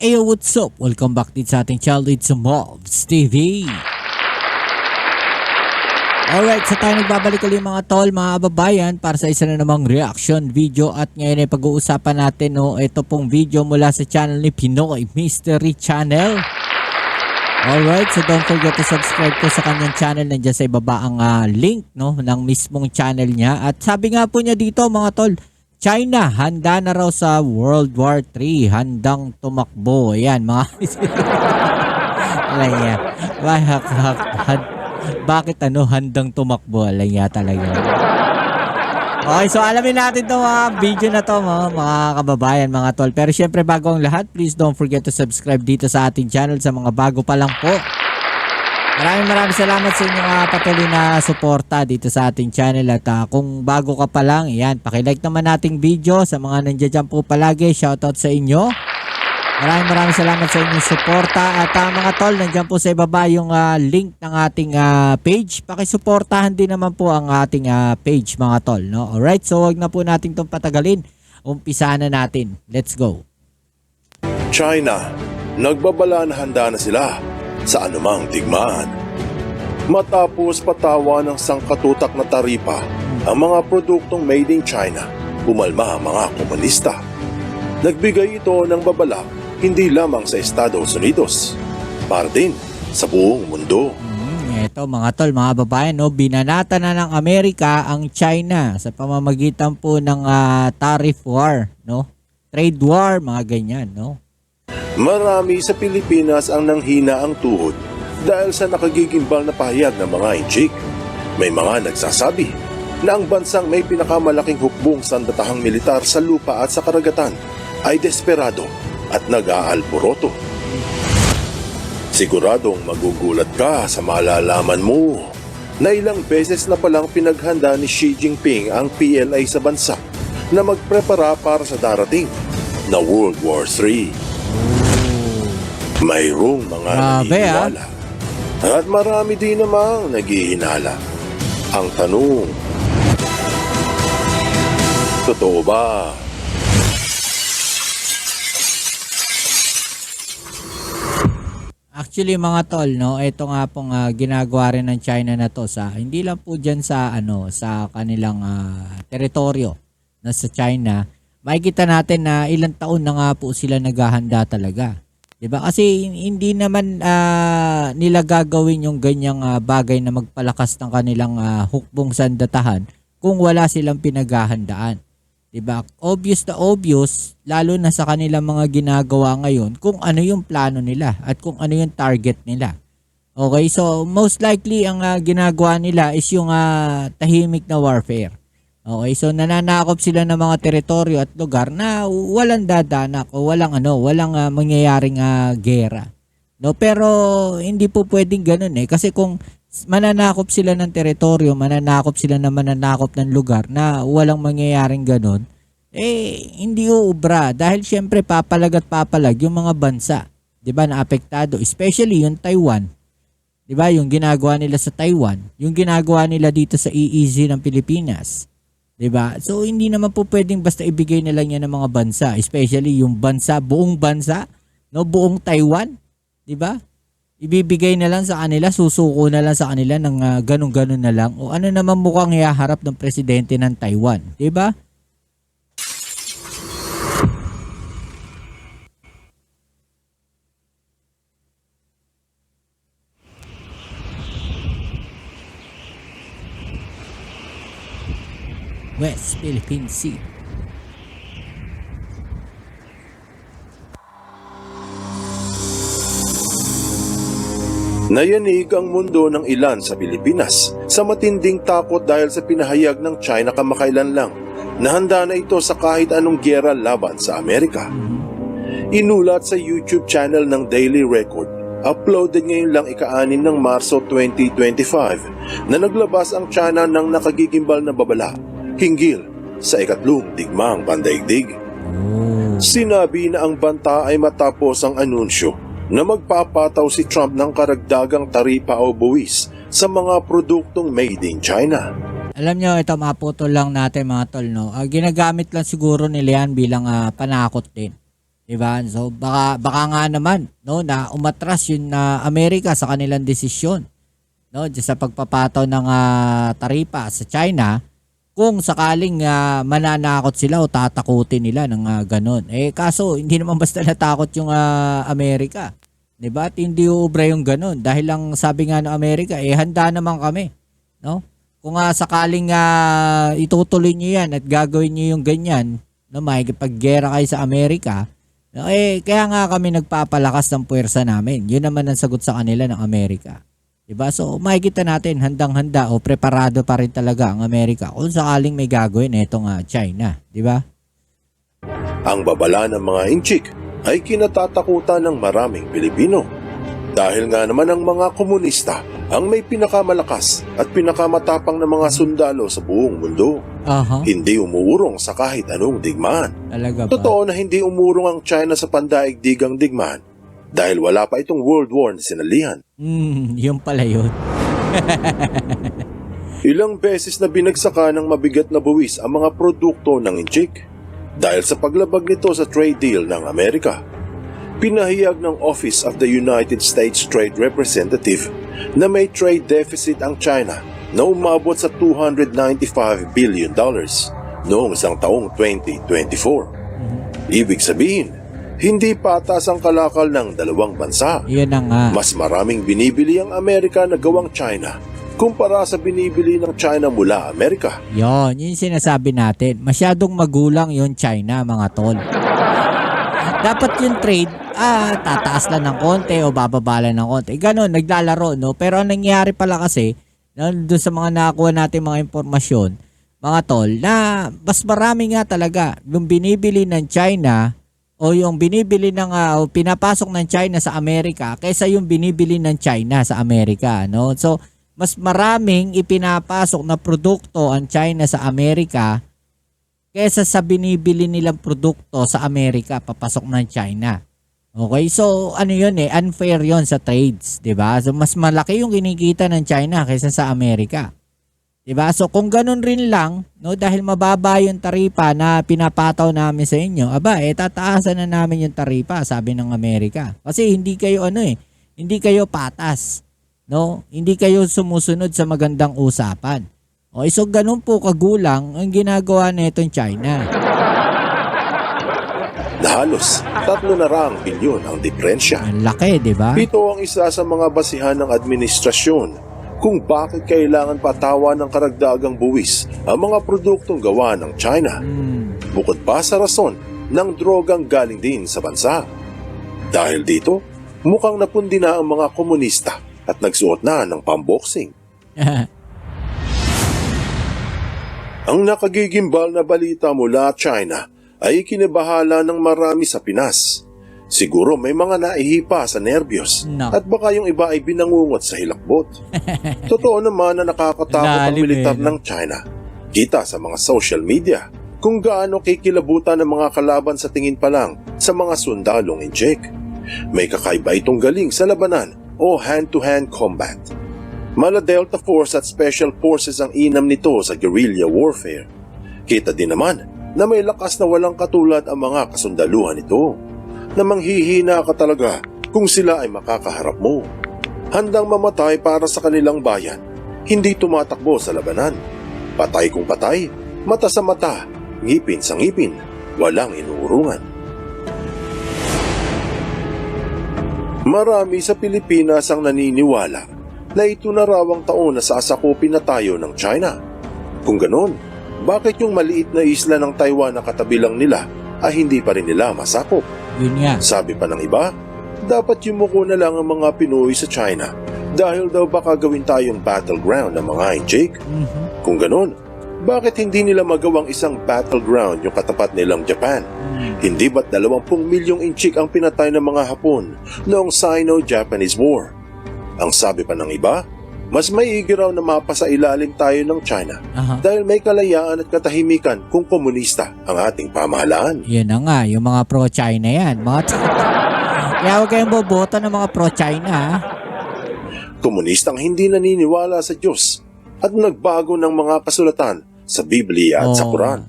Ayo, what's up? Welcome back din sa ating channel. It's Mobs TV. Alright, so tayo nagbabalik ulit mga tol, mga kababayan, para sa isa na namang reaction video. At ngayon ay pag-uusapan natin ito pong video mula sa channel ni Pinoy Mystery Channel. Alright, so don't forget to subscribe po sa kanyang channel. Nandiyan sa ibaba ang link ng mismong channel niya. At sabi nga po niya dito mga tol, China, handa na raw sa World War III. Handang tumakbo. Ayan, mga... Alam niya. Bakit handang tumakbo? Alam niya talaga. Okay, so alamin natin itong video na to mga kababayan, mga tol. Pero syempre bago ang lahat, please don't forget to subscribe dito sa ating channel sa mga bago pa lang po. Maraming salamat sa inyong patuloy na suporta dito sa ating channel. At kung bago ka pa lang, yan, pakilike naman nating video. Sa mga nandiyan po palagi, shoutout sa inyo. Maraming salamat sa inyong suporta. At mga tol, nandiyan po sa ibaba yung link ng ating page. Pakisuportahan din naman po ang ating page mga tol. No? Alright, so wag na po natin itong patagalin. Umpisa na natin. Let's go. China, nagbabala na handa na sila sa anumang digmaan. Matapos patawa ng sangkatutak na taripa ang mga produktong made in China, umalma ang mga komunista. Nagbigay ito ng babala hindi lamang sa Estados Unidos, para din sa buong mundo. Ito mga tol, mga babayan, binanata na ng Amerika ang China sa pamamagitan po ng tariff war, trade war, mga ganyan, Marami sa Pilipinas ang nanghina ang tuhod dahil sa nakagigimbal na pahayag ng mga inchik. May mga nagsasabi na ang bansang may pinakamalaking hukbong sandatahang militar sa lupa at sa karagatan ay desperado at nag-aalboroto. Siguradong magugulat ka sa malalaman mo na ilang beses na palang pinaghanda ni Xi Jinping ang PLA sa bansa na magprepara para sa darating na World War III. Mayroong mga naniniwala at marami din namang naghihinala. Ang tanong, totoo ba? Actually mga tol, ito nga pong ginagawa rin ng China na to sa hindi lang po diyan sa sa kanilang teritoryo na sa China. Makikita natin na ilang taon na nga po sila naghahanda talaga. 'Di ba? Kasi hindi naman nila gagawin yung ganyang bagay na magpalakas ng kanilang hukbong sandatahan kung wala silang pinaghahandaan. 'Di ba? Obvious na obvious lalo na sa kanilang mga ginagawa ngayon kung ano yung plano nila at kung ano yung target nila. Okay, so most likely ang ginagawa nila is yung tahimik na warfare. Okay, so nananakop sila ng mga teritoryo at lugar na walang dadanak o walang mangyayaring gera. Pero hindi po pwedeng ganoon kasi kung mananakop sila ng teritoryo, mananakop sila ng lugar na walang mangyayaring ganoon, hindi uubra dahil syempre papalag yung mga bansa, 'di ba, na apektado, especially yung Taiwan. 'Di ba, yung ginagawa nila sa Taiwan, yung ginagawa nila dito sa EEZ ng Pilipinas. 'Di ba? So hindi naman po pwedeng basta ibigay na lang yan ng mga bansa, especially yung bansa, buong bansa, buong Taiwan, 'di ba? Ibibigay na lang sa kanila, susuko na lang sa kanila ng ganun-ganun na lang. O ano naman mukhang ihaharap ng presidente ng Taiwan, 'di ba? West Philippine Sea. Nayanig ang mundo ng ilan sa Pilipinas sa matinding takot dahil sa pinahayag ng China kamakailan lang na handa na ito sa kahit anong giyera laban sa Amerika. Inulat sa YouTube channel ng Daily Record, uploaded ngayon lang ika-6 ng Marso 2025 na naglabas ang China ng nakagigimbal na babala hinggil sa ikatlong digmaang pandaigdig. Sinabi na ang banta ay matapos ang anunsyo na magpapataw si Trump ng karagdagang taripa o buwis sa mga produktong made in China. Alam nyo, ito maputol lang natin mga tol, ginagamit lang siguro nila yan bilang panakot din. Diba? So baka nga naman, no, na umatras yung Amerika sa kanilang desisyon, no, diyan sa pagpapataw ng taripa sa China, kung sakaling mananakot sila o tatakutin nila ng ganun. Kaso hindi naman basta natakot yung Amerika. 'Di ba? At hindi uubra yung ganun dahil lang sabi nga ng Amerika, handa naman kami, no? Kung sakaling itutuloy niyo 'yan at gagawin niyo yung ganyan, no, makikipaggera kayo sa Amerika. Kaya nga kami nagpapalakas ng puwersa namin. Yun naman ang sagot sa kanila ng Amerika. Diba? So makikita natin handang-handa o preparado pa rin talaga ang Amerika kung sakaling may gagawin itong China. Diba? Ang babala ng mga inchik ay kinatatakutan ng maraming Pilipino. Dahil nga naman ang mga komunista ang may pinakamalakas at pinakamatapang na mga sundalo sa buong mundo. Hindi umuurong sa kahit anong digmaan. Talaga ba? Totoo na hindi umurong ang China sa pandaigdigang digmaan dahil wala pa itong World War na sinalihan. Yun pala yun. Ilang beses na binagsakan ng mabigat na buwis ang mga produkto ng inchik dahil sa paglabag nito sa trade deal ng Amerika. Pinahayag ng Office of the United States Trade Representative na may trade deficit ang China na umabot sa $295 billion noong isang taong 2024. Ibig sabihin, hindi patas ang kalakal ng dalawang bansa. Yun na nga. Mas maraming binibili ang Amerika na gawang China kumpara sa binibili ng China mula Amerika. Yun yung sinasabi natin. Masyadong magulang yung China, mga tol. Dapat yung trade, tataas lang ng konti o bababa lang ng konti. Ganon, naglalaro, no? Pero ang nangyayari pala kasi, doon sa mga nakakuha natin mga impormasyon, mga tol, na mas marami nga talaga yung binibili ng China o yung binibili ng o pinapasok ng China sa Amerika kaysa yung binibili ng China sa Amerika, no? So, mas maraming ipinapasok na produkto ang China sa Amerika kaysa sa binibili nilang produkto sa Amerika papasok ng China. Okay, so ano yun unfair yun sa trades, 'di ba? So mas malaki yung kinikita ng China kaysa sa Amerika. 'Di ba? So kung ganun rin lang, no, dahil mababa yung taripa na pinapataw namin sa inyo, tataasan na namin yung taripa, sabi ng Amerika. Kasi hindi kayo hindi kayo patas, no? Hindi kayo sumusunod sa magandang usapan. So ganun po kagulang ang ginagawa nitong China. Na halos 300 bilyon ang diferensya. Ang laki, di ba? Ito ang isa sa mga basihan ng administrasyon kung bakit kailangan patawa ng karagdagang buwis ang mga produktong gawa ng China. Bukod pa sa rason ng drogang galing din sa bansa. Dahil dito, mukhang napundi na ang mga komunista at nagsuot na ng pamboxing. Ang nakagigimbal na balita mula China ay kinibahala ng marami sa Pinas. Siguro may mga naihipa sa nerbiyos at baka yung iba ay binangungot sa hilakbot. Totoo naman na nakakatakot ang militar ng China. Kita sa mga social media kung gaano kikilabutan ng mga kalaban sa tingin pa lang sa mga sundalong inchik. May kakaiba itong galing sa labanan o hand-to-hand combat. Mala Delta Force at Special Forces ang inam nito sa guerrilla warfare. Kita din naman na may lakas na walang katulad ang mga kasundaluhan nito, na manghihina ka talaga kung sila ay makakaharap mo. Handang mamatay para sa kanilang bayan, hindi tumatakbo sa labanan. Patay kung patay, mata sa mata, ngipin sa ngipin, walang inuurungan. Marami sa Pilipinas ang naniniwala na ito na raw ang taon na sasakupin na tayo ng China. Kung ganon, bakit yung maliit na isla ng Taiwan na katabi lang nila ay hindi pa rin nila masakop? Yun nga. Sabi pa ng iba, dapat yumuko na lang ang mga Pinoy sa China dahil daw baka gawin tayong battleground ng mga inchik. Kung ganon, bakit hindi nila magawang isang battleground yung katapat nilang Japan? Hindi ba't 20 milyong inchik ang pinatay ng mga Hapon noong Sino-Japanese War? Ang sabi pa ng iba, mas maigi raw na mapasa ilalim tayo ng China dahil may kalayaan at katahimikan kung komunista ang ating pamahalaan. Yun na nga, yung mga pro-China yan. Kaya huwag kayong boboto ng mga pro-China. Komunistang hindi naniniwala sa Diyos at nagbago ng mga kasulatan sa Biblia at sa Quran.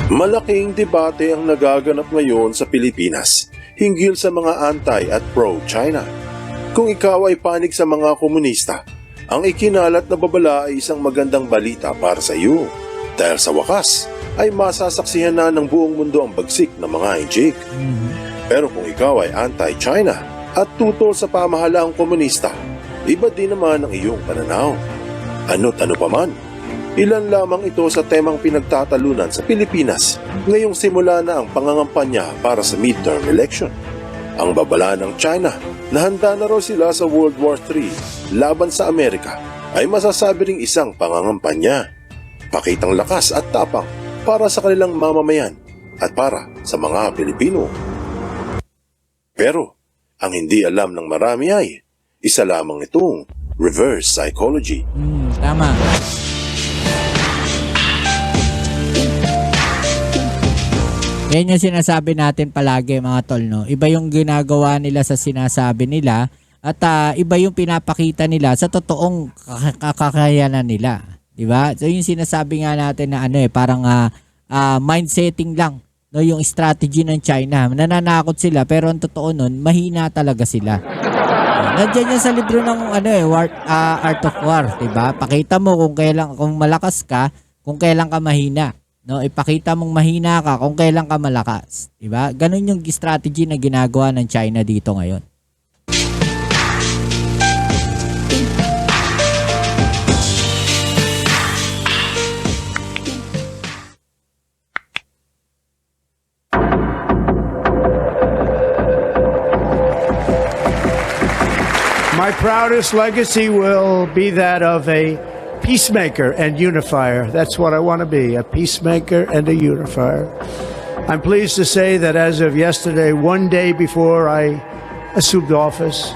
Malaking debate ang nagaganap ngayon sa Pilipinas hinggil sa mga anti at pro-China. Kung ikaw ay panig sa mga komunista, ang ikinalat na babala ay isang magandang balita para sa iyo. Dahil sa wakas, ay masasaksihan na ng buong mundo ang bagsik ng mga injik. Pero kung ikaw ay anti-China at tutol sa pamahalaang komunista, iba din naman ang iyong pananaw. Ano't ano pa man, ilan lamang ito sa temang pinagtatalunan sa Pilipinas ngayong simula na ang pangangampanya para sa midterm election. Ang babala ng China na handa na raw sila sa World War III laban sa Amerika ay masasabi ring isang pangangampanya. Pakitang lakas at tapang para sa kanilang mamamayan at para sa mga Pilipino. Pero ang hindi alam ng marami ay isa lamang itong reverse psychology. Tama. Yan yung sinasabi natin palagi mga tol, no? Iba yung ginagawa nila sa sinasabi nila at iba yung pinapakita nila sa totoong kakayanan nila. Diba? So yung sinasabi nga natin na parang mind setting lang, no, yung strategy ng China. Nananakot sila pero ang totoo nun, mahina talaga sila. Nandiyan yan sa libro ng Art of War, diba? Pakita mo kung malakas ka, kung kailan ka mahina. No, ipakita mong mahina ka kung kailan ka malakas, 'di ba? Ganun yung strategy na ginagawa ng China dito ngayon. My proudest legacy will be that of a peacemaker and unifier. That's what I want to be, a peacemaker and a unifier. I'm pleased to say that as of yesterday, one day before I assumed office,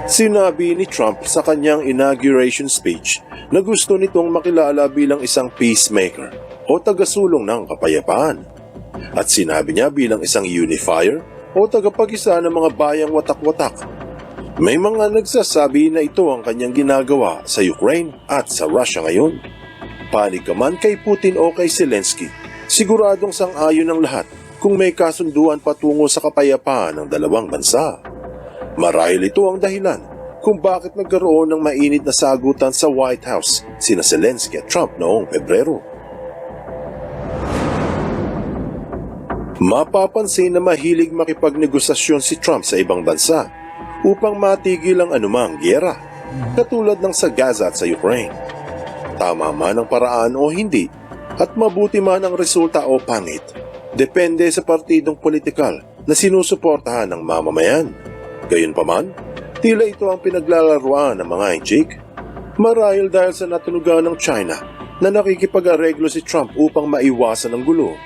Sinabi ni Trump sa kanyang inauguration speech na gusto nitong makilala bilang isang peacemaker o tagasulong ng kapayapaan. At sinabi niya bilang isang unifier o tagapag-isa ng mga bayang watak-watak. May mga nagsasabi na ito ang kanyang ginagawa sa Ukraine at sa Russia ngayon. Panig ka man kay Putin o kay Zelensky, siguradong sang-ayon ng lahat kung may kasunduan patungo sa kapayapaan ng dalawang bansa. Marahil ito ang dahilan kung bakit nagkaroon ng mainit na sagutan sa White House sina Zelensky at Trump noong Pebrero. Mapapansin na mahilig makipagnegosasyon si Trump sa ibang bansa upang matigil ang anumang giyera, katulad ng sa Gaza at sa Ukraine. Tama man ang paraan o hindi, at mabuti man ang resulta o pangit, depende sa partidong politikal na sinusuportahan ng mamamayan. Gayunpaman, tila ito ang pinaglalaruan ng mga injik. Marahil dahil sa natunugan ng China na nakikipag-areglo si Trump upang maiwasan ang gulo.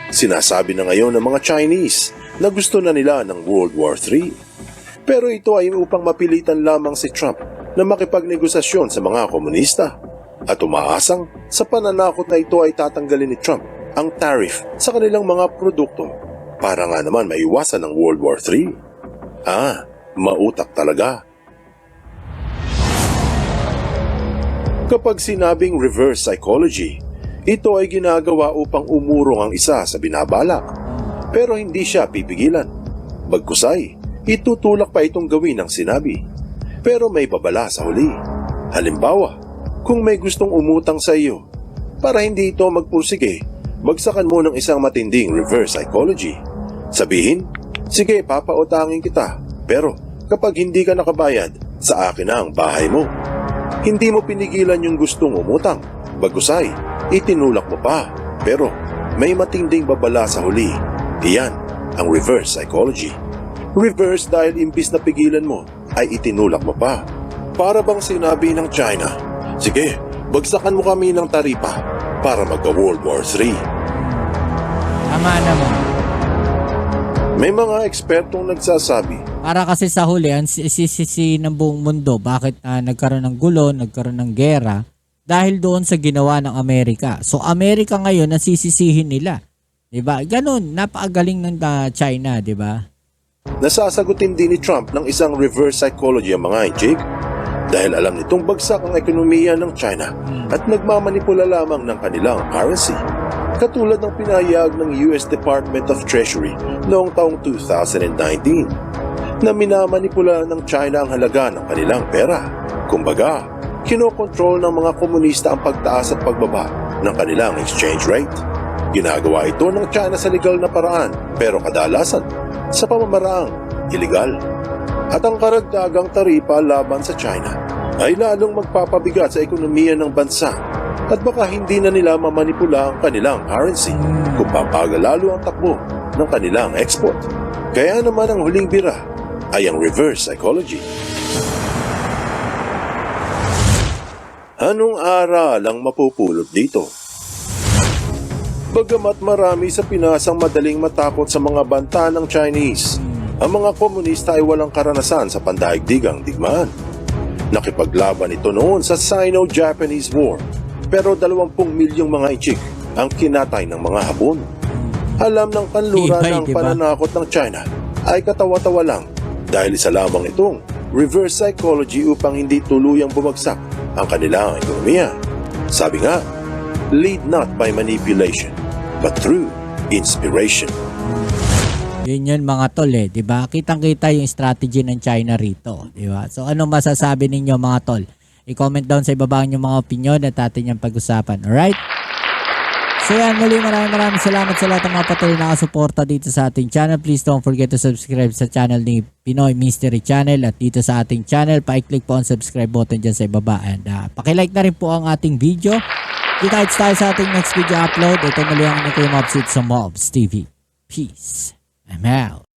Sinasabi na ngayon ng mga Chinese na gusto na nila ng World War III. Pero ito ay upang mapilitan lamang si Trump na makipagnegosasyon sa mga komunista. At umaasang sa pananakot na ito ay tatanggalin ni Trump ang tariff sa kanilang mga produkto para nga naman maiwasan ang World War III. Mautak talaga. Kapag sinabing reverse psychology, ito ay ginagawa upang umurong ang isa sa binabalak. Pero hindi siya pipigilan. Bagkusay, itutulak pa itong gawin ang sinabi. Pero may babala sa huli. Halimbawa, kung may gustong umutang sa iyo, para hindi ito magpursige, bagsakan mo ng isang matinding reverse psychology. Sabihin, sige, papautangin kita, pero kapag hindi ka nakabayad, sa akin na ang bahay mo. Hindi mo pinigilan yung gustong umutang. Bagusay, itinulak mo pa, pero may matinding babala sa huli. Iyan ang reverse psychology. Reverse dahil imbis na pigilan mo, ay itinulak mo pa. Para bang sinabi ng China, sige, bagsakan mo kami ng taripa para magka-World War III. Tama naman. May mga ekspertong nagsasabi, Para kasi sa huli, ang sisisi ng buong mundo, bakit nagkaroon ng gulo, nagkaroon ng gera, dahil doon sa ginawa ng Amerika. So, Amerika ngayon, nasisisihin nila. Diba? Ganun, napakagaling ng China, diba? nasasagutin din ni Trump ng isang reverse psychology ang mga injik dahil alam nitong bagsak ang ekonomiya ng China at nagmamanipula lamang ng kanilang currency. katulad ng pinahayag ng US Department of Treasury noong taong 2019 na minamanipula ng China ang halaga ng kanilang pera. Kumbaga, kinokontrol ng mga komunista ang pagtaas at pagbaba ng kanilang exchange rate. Ginagawa ito ng China sa legal na paraan pero kadalasan sa pamamaraang iligal. At ang karagdagang taripa laban sa China ay lalong magpapabigat sa ekonomiya ng bansa at baka hindi na nila mamanipula ang kanilang currency kung papagal lalo ang takbo ng kanilang export. Kaya naman ang huling bira ay ang reverse psychology. Anong aral ang mapupulot dito? Bagamat marami sa Pinas ang madaling matakot sa mga banta ng Chinese, ang mga komunista ay walang karanasan sa pandaigdigang digmaan. Nakipaglaban ito noon sa Sino-Japanese War, pero 20 milyong mga Ichik ang kinatay ng mga Hapon. Alam ng kanluran Tibay, ng diba? pananakot ng China ay katawa-tawa lang dahil isa lamang itong reverse psychology upang hindi tuluyang bumagsak ang kanilang ekonomiya. Sabi nga, lead not by manipulation, but through inspiration. Yun yun mga tol di ba? Kitang-kita yung strategy ng China rito, di ba? So ano masasabi ninyo mga tol? I-comment down sa ibaba yung mga opinion at atin yung pag-usapan. Alright? So yan, muli maraming salamat sa lahat ng mga patuloy na nakasuporta dito sa ating channel. Please don't forget to subscribe sa channel ni Pinoy Mystery Channel at dito sa ating channel, pa-click po ang subscribe button dyan sa ibaba and paki-like na rin po ang ating video. Kita-kits tayo sa ating next video upload. Ito muli ang Nico Mobs sa Mobs TV. Peace. I'm out.